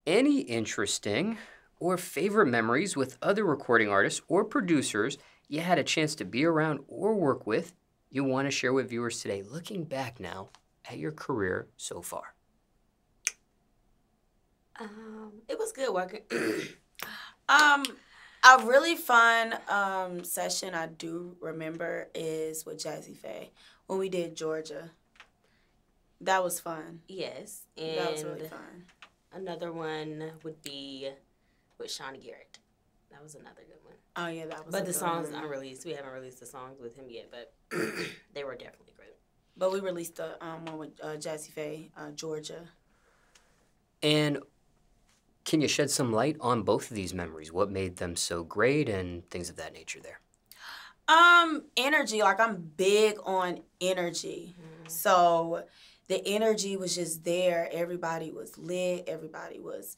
Any interesting or favorite memories with other recording artists or producers you had a chance to be around or work with you want to share with viewers today, looking back now at your career so far? It was good working. A really fun session I do remember is with Jazze Faye when we did Georgia. That was fun. Yes, and that was really fun. Another one would be with Sean Garrett. That was another good one. Oh yeah, that was. But the song's unreleased. We haven't released the songs with him yet, but they were definitely great. But we released the one with Jazze Faye, Georgia. And can you shed some light on both of these memories? What made them so great and things of that nature there? Energy. Like, I'm big on energy. Mm-hmm. So the energy was just there. Everybody was lit. Everybody was,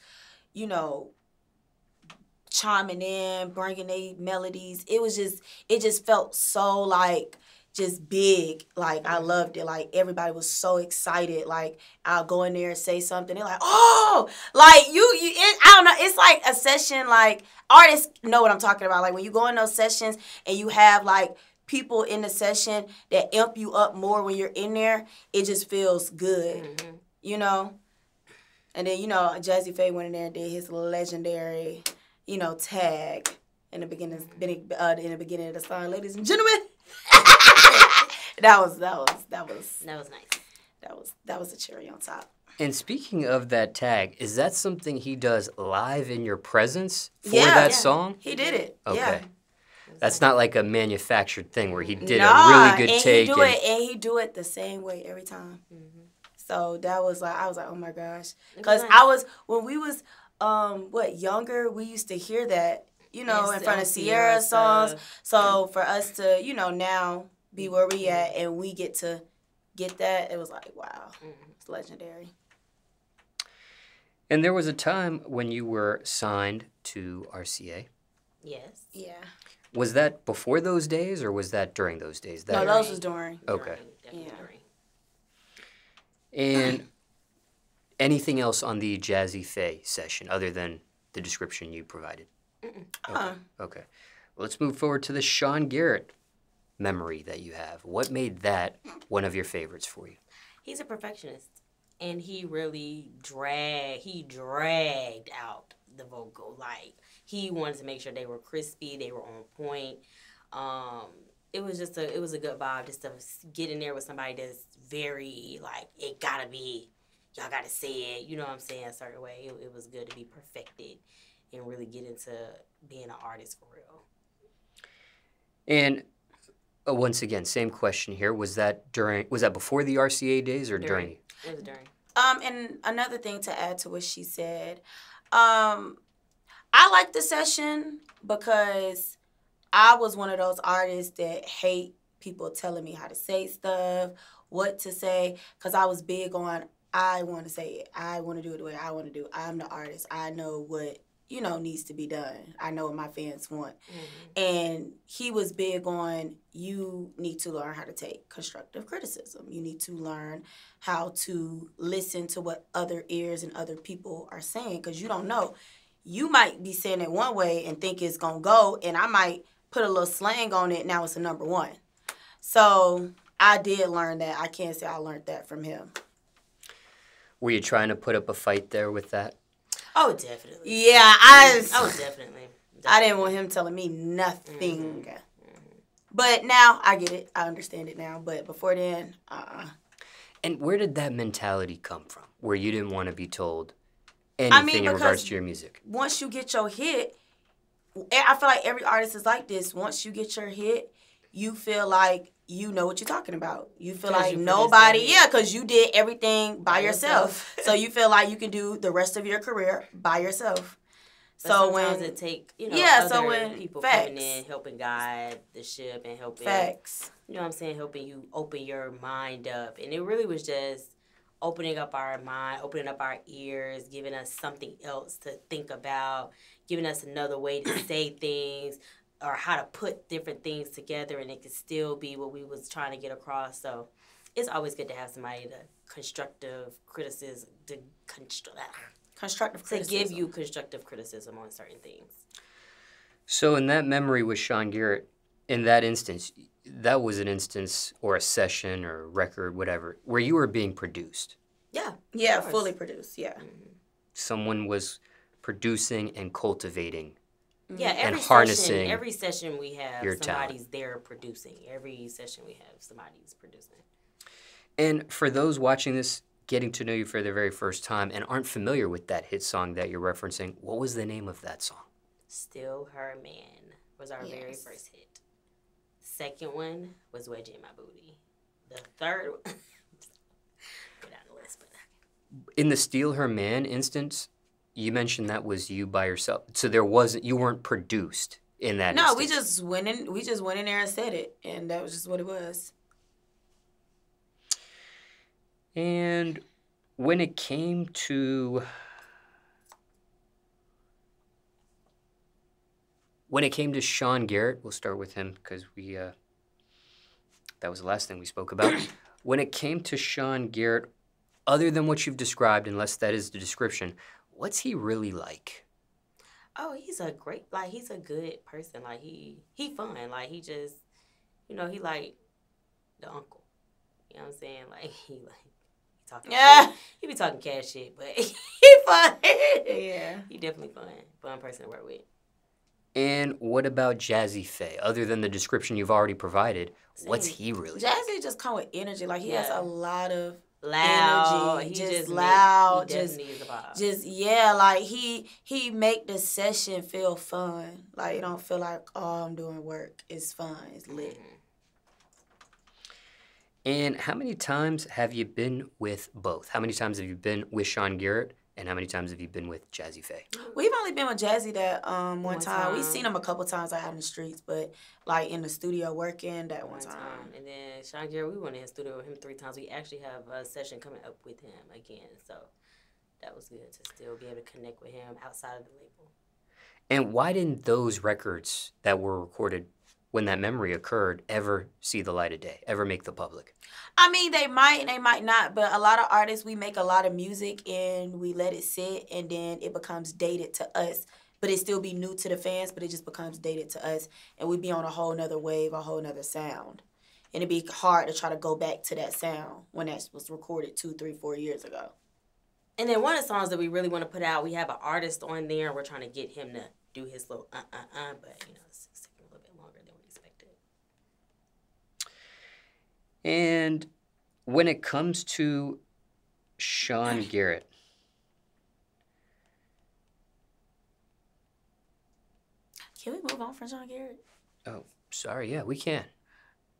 chiming in, bringing their melodies. It just felt so, like, just big. Like, I loved it. Like, everybody was so excited. Like, I'll go in there and say something. They're like, oh, like, I don't know. It's like a session, like, artists know what I'm talking about. Like, when you go in those sessions and you have, like, people in the session that amp you up more when you're in there, it just feels good, And then, Jazze Faye went in there and did his legendary, tag in the beginning of the song, ladies and gentlemen. That was nice. That was a cherry on top. And speaking of that tag, is that something he does live in your presence for that song? He did it. Okay. Yeah. That's not like a manufactured thing where he did a really good take. And he do it the same way every time. Mm-hmm. So that was like, I was like, oh my gosh. Because when we was, younger, we used to hear that, in front of Sierra songs. So for us to, now be where we at and we get to get that, it was like, wow, it's legendary. And there was a time when you were signed to RCA. Yes. Yeah. Was that before those days or was that during those days? No, those was during. Okay. During. And anything else on the Jazze Faye session other than the description you provided? Okay. Well, let's move forward to the Sean Garrett memory that you have. What made that one of your favorites for you? He's a perfectionist, and he really dragged out the vocal. Like, he wanted to make sure they were crispy, they were on point. It was a good vibe just to get in there with somebody that's very, like, it gotta be, y'all gotta say it, you know what I'm saying, a certain way. It was good to be perfected and really get into being an artist for real. And once again, same question here. Was that before the RCA days or during? It was during. And another thing to add to what she said, I liked the session because I was one of those artists that hate people telling me how to say stuff, what to say, because I was big on, I want to say it. I want to do it the way I want to do it. I'm the artist. I know what, needs to be done. I know what my fans want. Mm-hmm. And he was big on, you need to learn how to take constructive criticism. You need to learn how to listen to what other ears and other people are saying, because you don't know. You might be saying it one way and think it's going to go, and I might put a little slang on it, now it's a number one. So I did learn that. I can't say I learned that from him. Were you trying to put up a fight there with that? Oh, definitely. Yeah, definitely. I didn't want him telling me nothing. Mm-hmm. But now I get it. I understand it now. But before then, And where did that mentality come from, where you didn't want to be told anything in regards to your music? Once you get your hit, I feel like every artist is like this. Once you get your hit, you feel like you know what you're talking about. You feel like nobody, because you did everything by yourself. So you feel like you can do the rest of your career by yourself. But so sometimes it take, other people coming in, helping guide the ship and helping, you know what I'm saying, helping you open your mind up. And it really was just opening up our mind, opening up our ears, giving us something else to think about, giving us another way to say things, or how to put different things together, and it could still be what we was trying to get across. So it's always good to have somebody to constructive criticism, Constructive criticism. To give you constructive criticism on certain things. So in that memory with Sean Garrett, in that instance, that was an instance or a session or a record, whatever, where you were being produced. Yeah. Yeah, fully produced, yeah. Mm-hmm. Someone was producing and cultivating. Yeah, every session we have somebody's there producing. Every session we have somebody's producing. And for those watching this, getting to know you for the very first time and aren't familiar with that hit song that you're referencing, what was the name of that song? Still Her Man was our very first hit. Second one was Wedgie in My Booty. The third one, go down the list, but in the Steal Her Man instance, you mentioned that was you by yourself. So you weren't produced in that instance. No, we just went in there and said it, and that was just what it was. And when it came to Sean Garrett, we'll start with him because that was the last thing we spoke about. When it came to Sean Garrett, other than what you've described, unless that is the description, what's he really like? Oh, he's a good person. Like he fun. Like he just, he like the uncle. You know what I'm saying? Like he talking shit. He be talking cash shit, but he fun. Yeah. He definitely fun. Fun person to work with. And what about Jazze Faye? Other than the description you've already provided, what's he really like? Jazze just come with energy. Like he has a lot of loud energy. He just loud. He definitely is a vibe. Just like he make the session feel fun. Like you don't feel like, oh, I'm doing work. It's fun. It's lit. Mm-hmm. And how many times have you been with both? How many times have you been with Sean Garrett? And how many times have you been with Jazze Faye? We've only been with Jazze that one time. We've seen him a couple times out in the streets, but like in the studio working that one time. And then Sean Garrett, we went in the studio with him 3 times. We actually have a session coming up with him again. So that was good to still be able to connect with him outside of the label. And why didn't those records that were recorded when that memory occurred ever see the light of day, ever make the public? I mean, they might and they might not, but a lot of artists, we make a lot of music and we let it sit and then it becomes dated to us, but it still be new to the fans, but it just becomes dated to us and we be on a whole nother wave, a whole nother sound. And it'd be hard to try to go back to that sound when that was recorded 2, 3, 4 years ago. And then one of the songs that we really want to put out, we have an artist on there and we're trying to get him to do his little but it's taking a little bit longer than we expected. And when it comes to Sean Garrett, can we move on from Sean Garrett? Oh, sorry. Yeah, we can.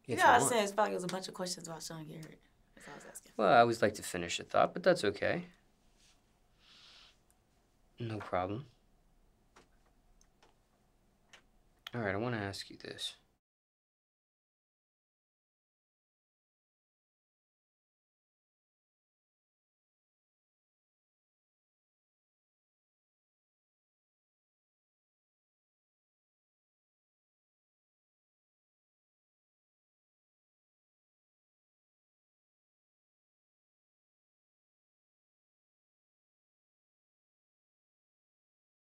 I said it's probably was a bunch of questions about Sean Garrett. That's all I was asking. Well, I always like to finish a thought, but that's okay. No problem. All right, I want to ask you this.